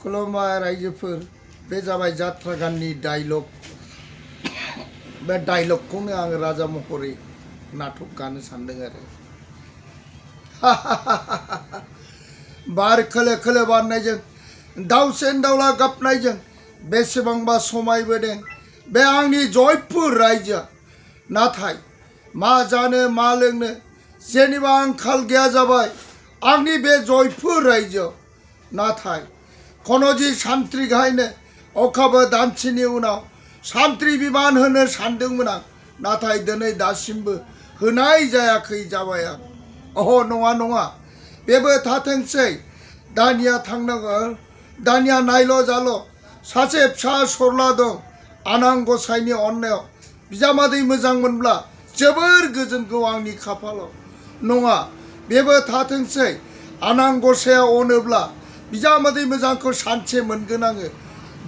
खुलुमबाय रायजोफोर बे जाबाय जात्रा गाननि डायलग बे डायलगखौनो आं राजा महरै नाटक गानो सानदों आरो बार खोलो खोलो बारनायजों दाउसेन दाउला गाबनायजों बेसेबांबा समायबोदों बे आंनि जयपुर रायजोआ नाथाय मा जानो मा लोंनो जेनिबो आंखाल गैया जाबाय आंनि बे जयपुर रायजोआव नाथाय खन'जि सान्थ्रि गाहायनो अखाबो दानसेनि उनाव सान्थ्रि बिबान होनो सानदोंमोन आं नाथाय दिनै दासिमबो होनाय जायाखै जाबाय आं अह नङा नङा बेबो थाथोंसै दानिया थांनांगौ दानिया नायल' जाल' सासे फिसा सरला दं आनान गसाइनि अननायाव बिजामादै मोजां मोनब्ला जोबोर गोजोनगौ आंनि खाफालाव नङा बेबो थाथोंसै आनान गसाइया अनोब्ला बिजामादै मोजांखौ सानसे मोनगोन आङो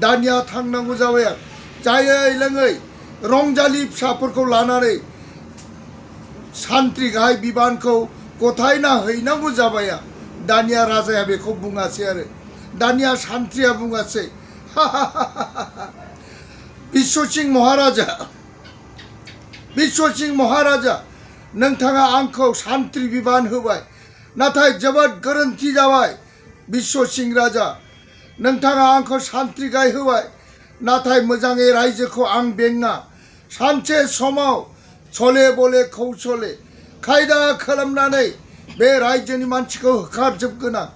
दानिया थांनांगौ जाबाय आं जायै लोङै रंजालि फिसाफोरखौ लानानै सान्थ्रि गाहाय बिबानखौ गथायना हैनांगौ जाबाय आं दानिया राजाया बेखौ बुङासै आरो दानिया सान्थ्रिया बुङासै बिश्वसिंह महाराजा नोंथाङा आंखौ सान्थ्रि बिबान होबाय नाथाय जोबोद गोरोन्थि जाबाय बिश्वसिंह राजा नोंथाङा आंखौ सान्थ्रि गाहाय होबाय नाथाय मोजाङै रायजोखौ आं बेङा सानसे समाव छले बले कौशले खायदा खालामनानै बे रायजोनि मानसिखौ होखारजोबगोन आं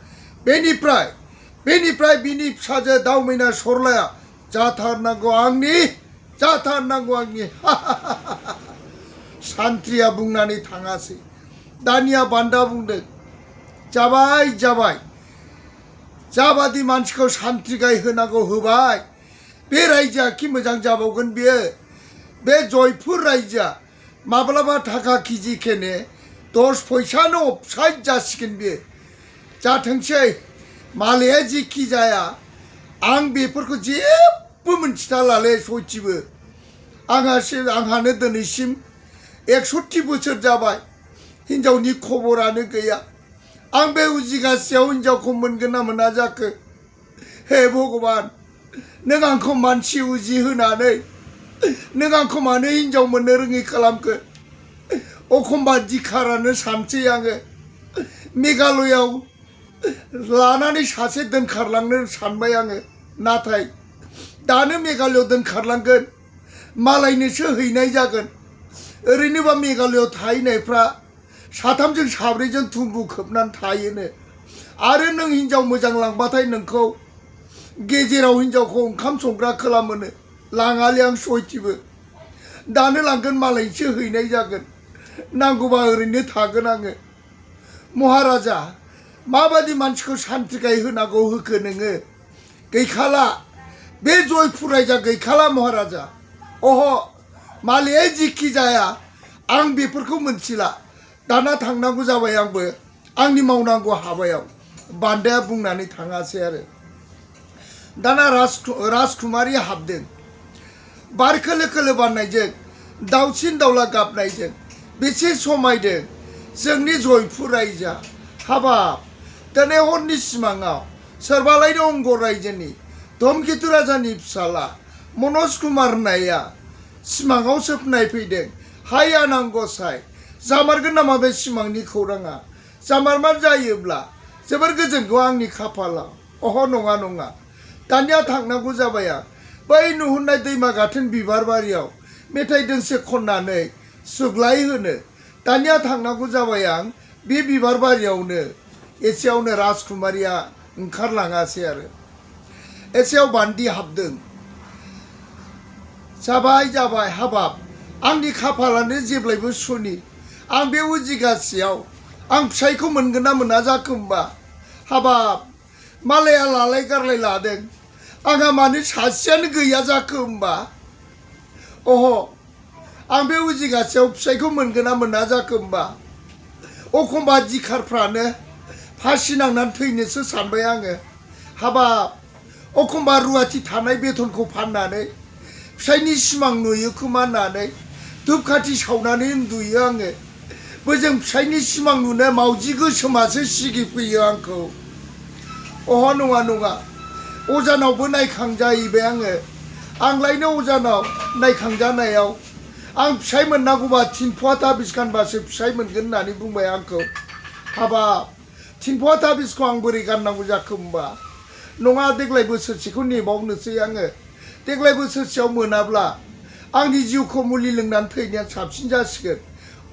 बेनिफ्राय बिनि फिसाजो दावमैना सरलाया जाथारनांगौ आंनि सान्थ्रिया बुंनानै थाङासै दानिया बान्दा बुंदों जाबाय जाबादि मानसिखौ सान्थ्रि गाहाय होनांगौ होबाय बे रायजोआ कि मोजां जाबावगोन बियो बे जयपुर रायजोआ माब्लाबा थाखा केजि खेने 10 फैसानो अफसाइड जासिगोन बियो जाथोंसै मालाया जिखि जाया आं बेफोरखौ जेबो मिन्थिथारलालै सयथिबो आंहानो दिनैसिम 61 बोसोर जाबाय हिन्जावनि खबरानो गैया आं बे उजिगासेयाव हिन्जावखौ मोनगोन ना मोना जाखो हे भगबान नों आंखौ मानसि उजि होनानै नों आंखौ मानो हिन्जाव मोननो रोङै खालामखो एखमबा दिखारानो सानसै आङो मेघालयआव लानानै सासे दोनखारलांनो सानबाय आङो नाथाय दानो मेघालयआव दोनखारलांगोन मालायनोसो हैनाय जागोन ओरैनोबा मेघालयआव थाहैनायफ्रा साथामजों साब्रैजों थुम्बु खोबनानै थायोनो आरो नों हिन्जाव मोजां लांबाथाय नोंखौ गेजेराव हिन्जावखौ ओंखाम संग्रा खालामोनो लाङालै आं सयथिबो दानो लांगोन मालायसो हैनाय जागोन नांगौबा ओरैनो थागोन आङो महाराजा माबादि मानसिखौ सान्थ्रि गाहाय होनांगौ होखो नोङो गैखाला बे जयपुर रायजोआ गैखाला महाराजा अह मालाया जिखि जाया आं बेफोरखौ मोनथिला दाना थांनांगौ जाबाय आंबो आंनि मावनांगौ हाबायाव बान्दाया बुंनानै थाङासै आरो दाना राजकुमारी हाबदों बार खोलो खोलो बारनायजों दाउसिन दाउला गाबनायजों बेसे समायदों जोंनि जयपुर रायजोआ हाबाब दिनै हरनि सिमाङाव सोरबालायनो अंगर रायजोनि धमकेतु राजानि फिसाला मनज कुमार होननाया सिमाङाव सोबनाय फैदों हाय आनान गसाइ जामारगोन नामा बे सिमांनि खौराङा जामारमार जायोब्ला जोबोर गोजोनगौ आंनि खाफालाव अह नङा नङा दानिया थांनांगौ जाबाय आं बै नुहुरनाय दैमा गाथोन बिबार बारियाव मेथाइ दोंसे खननानै सुग्लाय होनो दानिया थांनांगौ जाबाय आं बे बिबार बारियावनो एसेयावनो राजकुमारिया ओंखारलाङासै आरो एसेयाव बान्दि हाबदों जाबाय हाबाब आंनि खाफालानो जेब्लायबो सुनि आं बे उजिगासेयाव आं फिसायखौ मोनगोन ना मोना जाखो होमबा हाबाब मालाया लालाय गारलाय लादों आंहा मानो सासेयानो गैया जाखो होमबा अह आं बे उजिगासेयाव फिसायखौ मोनगोन ना मोना जाखो होमबा एखमबा दिखारफ्रानो फासि नांनानै थैनोसो सानबाय आङो हाबाब एखमबा रुवाथि थानाय बेथनखौ फाननानै फिसायनि सिमां नुयो खोमा होननानै धुपखाथि सावनानै उन्दुयो आङो बोजों फिसायनि सिमां नुनो मावजि गोसोमासो सिगिफैयो आंखौ अह नङा नङा अजानावबो नायखांजाहैबाय आङो आंलायनो अजानाव नायखांजानायाव आं फिसाइ मोननांगौबा 3 फुवा ताबिज गानबासो फिसाइ मोनगोन होननानै बुंबाय आंखौ हाबाब 3 फुवा ताबिजखौ आं बोरै गाननांगौ जाखो होमबा नङा देग्लाय बोसोरसेखौ नेबावनोसै आङो देग्लाय बोसोरसेयाव मोनाब्ला आंनि जिउखौ मुलि लोंनानै थैनाया साबसिन जासिगोन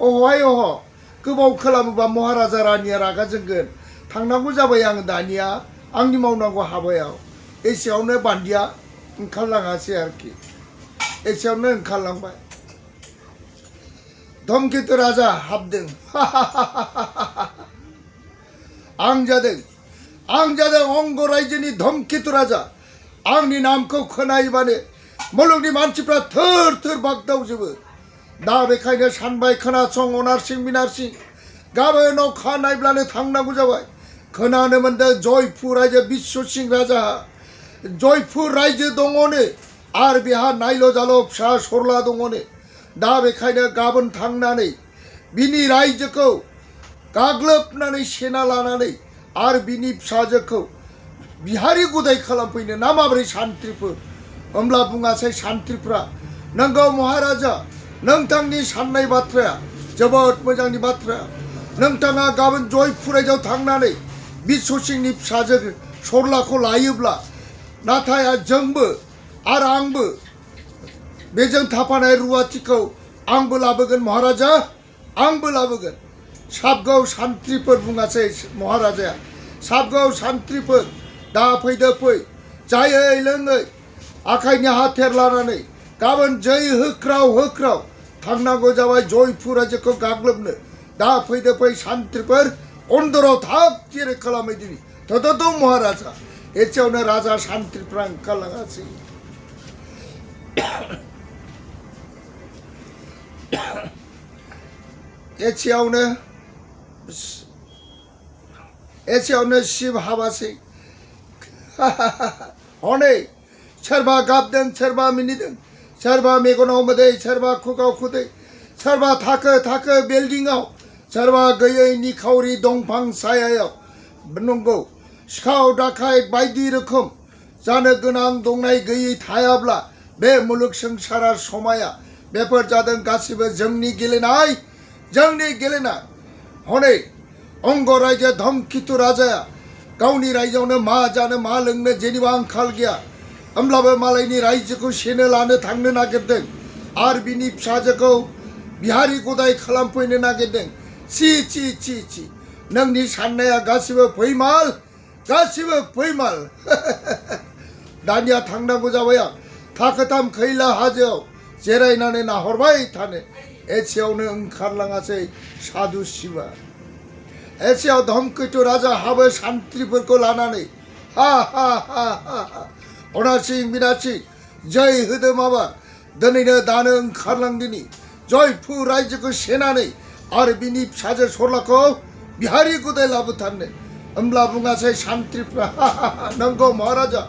अहहाय अह गोबाव खालामोबा महाराजा रानिया रागा जोंगोन थांनांगौ जाबाय आं दानिया आंनि मावनांगौ हाबायाव एसेयावनो बान्दिया ओंखारलाङासै आरोखि एसेयावनो ओंखारलांबाय धमकेतु राजा हाबदों आं जादों अंग रायजोनि धमकेतु राजा आंनि नामखौ खोनायोबानो मुलुगनि मानसिफ्रा थोर थोर बागदावजोबो दा बेखायनो सानबाय खोनासं अनारसिं बिनारसिं गाबोन अखा नायब्लानो थांनांगौ जाबाय खोनानो मोनदों जयपुर रायजो बिश्व सिंह राजा जयपुर रायजो दङनो आरो बेहा नायल जाल फिसा सरला दङनो दा बेखायनो गाबोन थांनानै बिनि रायजोखौ गाग्लोबनानै सेना लानानै आरो बिनि फिसाजोखौ बिहारि गुदाय खालामफैनो ना माबोरै सान्थ्रिफोर होमब्ला बुङासै सान्थ्रिफ्रा नंगौ महाराजा नोंथांनि साननाय बाथ्राया जोबोद मोजांनि बाथ्रा नोंथाङा गाबोन जयपुर रायजोआव थांनानै बिश्व सिंहनि फिसाजो सरलाखौ लायोब्ला नाथाय जोंबो आरो आंबो बेजों थाफानाय रुवाथिखौ आंबो लाबोगोन महाराजा आंबो लाबोगोन साबगौ सान्थ्रिफोर बुङासै महाराजाया साबगौ सान्थ्रिफोर दा फैदो फै जायै लोङै आखाइनि हाथेर लानानै गाबोन जै होख्राव थांनांगौ जाबाय जयपुर रायजोखौ गाग्लोबनो दा फैदो फै सान्थ्रिफोर अन्धराव थाब थियारि खालामहैदिनि थथ महाराजा एसेयावनो राजा सान्थ्रिफ्रा ओंखारलाङासै एसेयावनो शिब हाबासै हनै सोरबा गाबदों सोरबा मिनिदों सोरबा मेगनाव मोदै सोरबा खुगाव खुदै सोरबा थाखो बिल्डिंआव सोरबा गैयै निखावरि दंफां सायायाव नंगौ सिखाव दाखायत बायदि रोखोम जानो गोनां दंनाय गैयै थायाब्ला बे मुलुग संसारा समाया बेफोर जादों गासिबो जोंनि गेलेनाय हनै अंग रायजो धमकेतु राजाया गावनि रायजोआवनो मा जानो मा लोंनो जेनिबो आंखाल गैया होमब्लाबो मालायनि रायजोखौ सेनो लानो थांनो नागिरदों आरो बिनि फिसाजोखौ बिहारि गदाय खालामफैनो नागिरदों ची नोंनि साननाया गासिबो फैमाल दानिया थांनांगौ जाबाय आं थाखोथाम खैला हाजोआव जिरायनानै नाहरबाय थानो एसेयावनो ओंखारलाङासै साधु शिबा एसेयाव धमकेतु राजा हाबो सान्थ्रिफोरखौ लानानै हा अनासिं बिनासिं जै होदो माबा दिनैनो दानो ओंखारलांदिनि जयपुर रायजोखौ सेनानै आरो बिनि फिसाजो सरलाखौ बिहारि गुदाय लाबोथारनो होमब्ला बुङासै सान्थ्रिफ्रा नंगौ महाराजा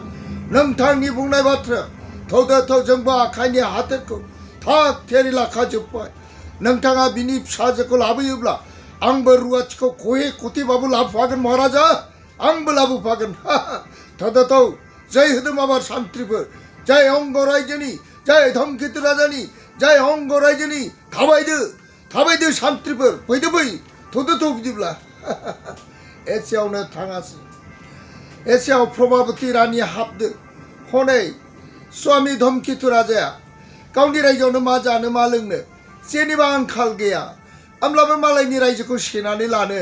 नोंथांनि बुंनाय बाथ्रा थौ जोंबो आखाइनि हाथेरखौ थाग थियारि लाखाजोब्बाय नोंथाङा बिनि फिसाजोखौ लाबोयोब्ला आंबो रुवाथिखौ खथेबाबो लाबोफागोन महाराजा आंबो लाबोफागोन थौ जय होदो माबा सान्थ्रिफोर जय अंग रायजोनि जय धमकेतु राजानि जय अंग रायजोनि थाबायदो सान्थ्रिफोर फैदो फै थौ बिदिब्ला एसेयावनो थाङासै एसेयाव प्रभाबती रानी हाबदो हनै स्वामी धमकेतु राजाया गावनि रायजोआवनो मा जानो मा लोंनो जेनिबो आंखाल गैया होमब्लाबो मालायनि रायजोखौ सेनानै लानो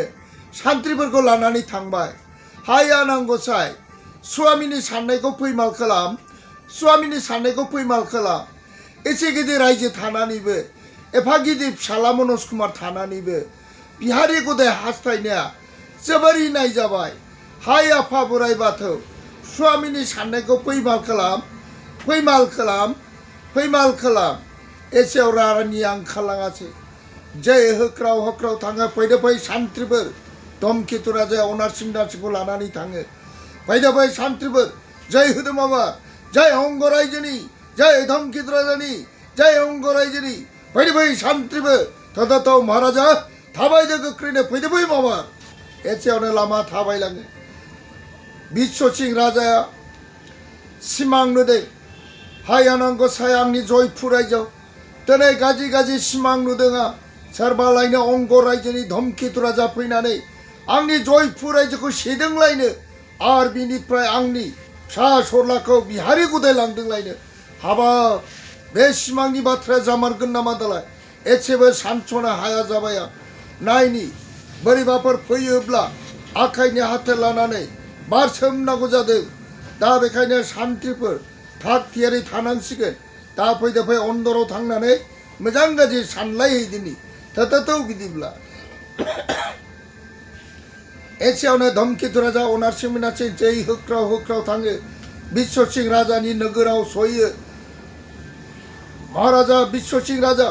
सान्थ्रिफोरखौ लानानै थांबाय हाय आनांगसाय स्वामीनि साननायखौ फैमाल खालाम एसे गिदिर रायजो थानानैबो एफा गिदिर फिसाला मनज कुमार थानानैबो बिहारि गदाय हास्थायनाया जोबोरै नायजाबाय हाय आफा बोराइ बाथौ स्वामीनि साननायखौ फैमाल खालाम एसेयाव रानिया ओंखारलाङासै जै होख्राव थाङो फैदो फै सान्थ्रिफोर धमकेतु राजाया अनारसिं दासिंखौ लानानै थाङो फैदो फै सान्थ्रिफोर जय होदो माबा जय अंग रायजोनि जय धमकेतु राजानि जय अंग रायजोनि फैदो फै सान्थ्रिफोर थौ महाराजा थाबायदो गोख्रैनो फैदो फै माबा एसेयावनो लामा थाबायलाङो बिश्वसिंह राजाया सिमां नुदों हायानांगौ सायांनि जयपुर रायजोआव दिनै गाज्रि गाज्रि सिमां नुदों आं सोरबालायनो अंग रायजोनि धमकेतु राजा फैनानै आंनि जयपुर रायजोखौ सेदोंलायनो आरो बिनिफ्राय आंनि फिसा सरलाखौ बिहारि गुदायलांदोंलायनो हाबाब बे सिमांनि बाथ्राया जामारगोन नामा दालाय एसेबो सानस'नो हाया जाबाय आं नायनि बोरैबाफोर फैयोब्ला आखाइनि हाथे लानानै बारसोमनांगौ जादों दा बेखायनो सान्थ्रिफोर थाग थियारि थानांसिगोन दा फैदो फै अन्दराव थांनानै मोजां गाज्रि सानलायहैदिनि थौ बिदिब्ला एसेयावनो धमकेतु राजा अनारसिं मोनारसिं जै होख्राव होख्राव थाङो बिश्वसिंह राजानि नोगोराव सहैयो महाराजा बिश्वसिंह राजा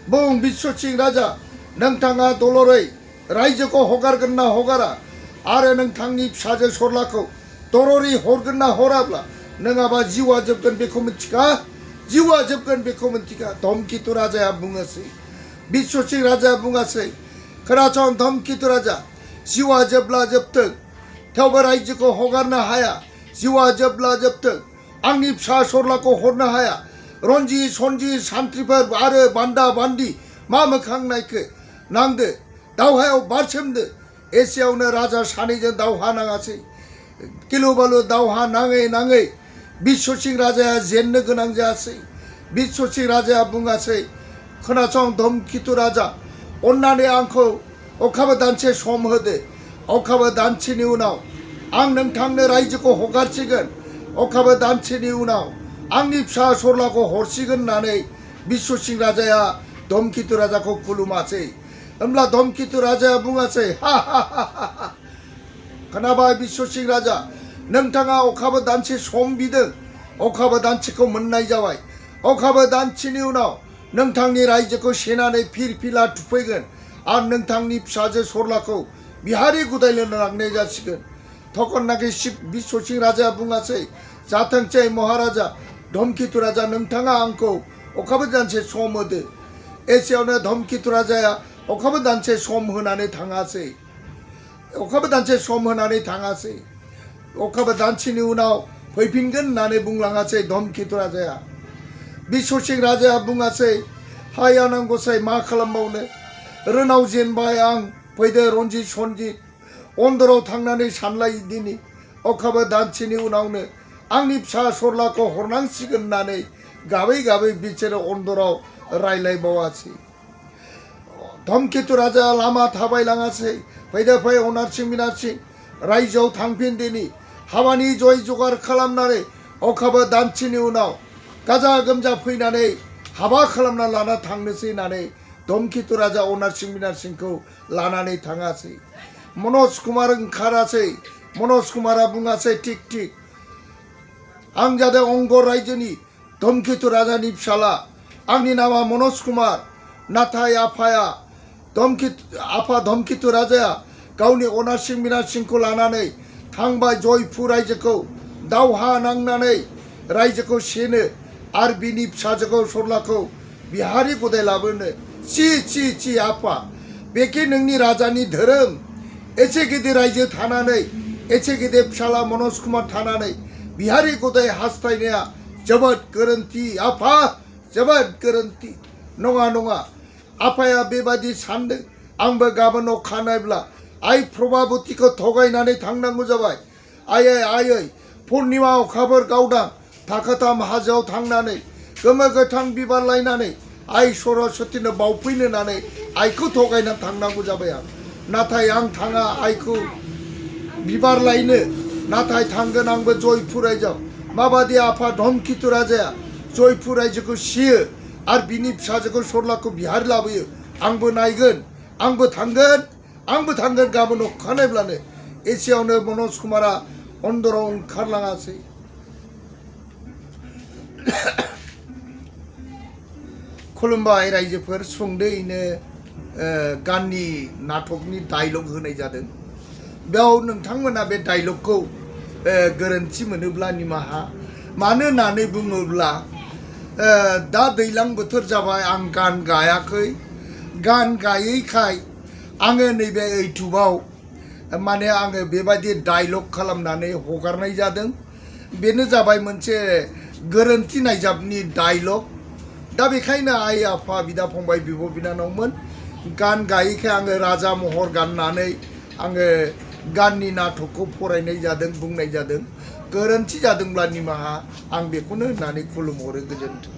बुं बिश्वसिंह राजा नोंथाङा दलरै रायजोखौ हगारगोन ना हगारा आरो नोंथांनि फिसाजो सरलाखौ दररि हरगोन ना हराब्ला नङाबा जिउआ जोबगोन बेखौ मिथिखा जिउआ जोबगोन बेखौ मिथिखा धमकेतु राजाया बुङासै बिश्वसिंह राजाया बुङासै खोनासं धमकेतु राजा जिउआ जोबब्ला जोबथों थेवबो रायजोखौ हगारनो हाया जिउआ जोबब्ला जोबथों आंनि फिसा सरलाखौ हरनो हाया रन्जि सन्जि सान्थ्रिफोर आरो बान्दा बान्दि मा मोखां नायखो नांदो दावहायाव बारसोमदो एसेयावनो राजा सानैजों दावहा नाङासै गिलु बालु दावहा नाङै नाङै बिश्वसिंह राजाया जेननो गोनां जायासै बिश्वसिंह राजाया बुङासै खोनासं धमकेतु राजा अन्नानै आंखौ अखाबो दानसे सम होदो अखाबो दानसेनि उनाव आं नोंथांनो रायजोखौ हगारसिगोन अखाबो दानसेनि उनाव आंनि फिसा सरलाखौ हरसिगोन होननानै बिश्वसिंह राजाया धमकेतु राजाखौ खुलुमासै होमब्ला धमकेतु राजाया बुङासै हा हा हा हा खोनाबाय बिश्वसिंह राजा नोंथाङा अखाबो दानसे सम बिदों अखाबो दानसेखौ मोननाय जाबाय अखाबो दानसेनि उनाव नोंथांनि रायजोखौ सेनानै फिरफिला थुफैगोन आरो नोंथांनि फिसाजो सरलाखौ बिहारि गुदायनो लांनाय जासिगोन थखननाखि बिश्वसिंह राजाया बुङासै जाथोंसै महाराजा धमकेतु राजा नोंथाङा आंखौ अखाबो दानसे सम होदो एसेयावनो धमकेतु राजाया अखाबो दानसे सम होनानै थाङासै अखाबो दानसे सम होनानै थाङासै अखाबो दानसेनि उनाव फैफिनगोन होननानै बुंलाङासै धमकेतु राजाया बिश्वसिंह राजाया बुङासै हाय आनान गसाइ मा खालामबावनो रोनाव जेनबाय आं फैदो रन्जित सन्जित अन्दराव थांनानै सानलायदिनि अखाबो दानसेनि उनावनो आंनि फिसा सरलाखौ हरनांसिगोन होननानै गाबै गाबै बिसोरो अन्दराव रायलायबावासै धमकेतु राजा लामा थाबायलाङासै फैदो फै अनारसिं मिनारसिं रायजोआव थांफिनदिनि हाबानि जय जगार खालामनानै अखाबो दानसेनि उनाव गाजा गोमजा फैनानै हाबा खालामना लाना थांनोसै होननानै धमकेतु राजा अनारसिं मिनारसिंखौ लानानै थाङासै मनज कुमार ओंखारासै मनज कुमारा बुङासै थिक थिक आं जादों अंग रायजोनि धमकेतु राजानि फिसाला आंनि नामा मनज कुमार नाथाय आफा धमकेतु राजाया गावनि अनारसिं मिनारसिंखौ लानानै थांबाय जयपुर रायजोखौ दावहा नांनानै रायजोखौ सेनो आरो बिनि फिसाजोखौ सरलाखौ बिहारि गदाय लाबोनो चि चि चि आफा बेखि नोंनि राजानि धोरोम एसे गिदिर रायजो थानानै एसे गिदिर फिसाला मनज कुमार थानानै बिहारि गदाय हास्थायनाया जोबोद गोरोन्थि आफा जोबोद गोरोन्थि नङा नङा आफाया बेबायदि सानदों आंबो गाबोन अखानायब्ला आइ प्रभाबतीखौ थगायनानै थांनांगौ जाबाय आयै आयै पुर्निमा अखाफोर गावदां थाखोथाम हाजोआव थांनानै गोमो गोथां बिबार लायनानै आइ सरस्वतीनो बावफैनो होननानै आइखौ थगायना थांनांगौ जाबाय आं नाथाय आं थाङा आइखौ बिबार लायनो नाथाय थांगोन आंबो जयपुर रायजोआव माबादि आफा धमकेतु राजाया जयपुर रायजोखौ सियो आरो बिनि फिसाजोखौ सरलाखौ बिहारि लाबोयो आंबो नायगोन आंबो थांगोन गाबोन अखानायब्लानो एसेयावनो मनज कुमारा अन्दराव ओंखारलाङासै खुलुमबाय रायजोफोर सुंद'यैनो गाननि नाटकनि डायलग होनाय जादों बेयाव नोंथांमोना बे डायलगखौ गोरोन्थि मोनोब्ला निमाहा मानो होननानै बुङोब्ला दा दैज्लां बोथोर जाबाय आं गान गायाखै गान गायैखाय आङो नैबे इउटुबाव माने आङो बेबायदि डायलग खालामनानै हगारनाय जादों बेनो जाबाय मोनसे गोरोन्थि नायजाबनि डायलग दा बेखायनो आइ आफा बिदा फंबाय बिब' बिनानावमोन गान गायैखाय आङो राजा महर गाननानै आङो गाननि नाटकखौ फरायनाय जादों बुंनाय जादों गोरोन्थि जादोंब्ला निमाहा आं बेखौनो होननानै खुलुमहरो गोजोन्थों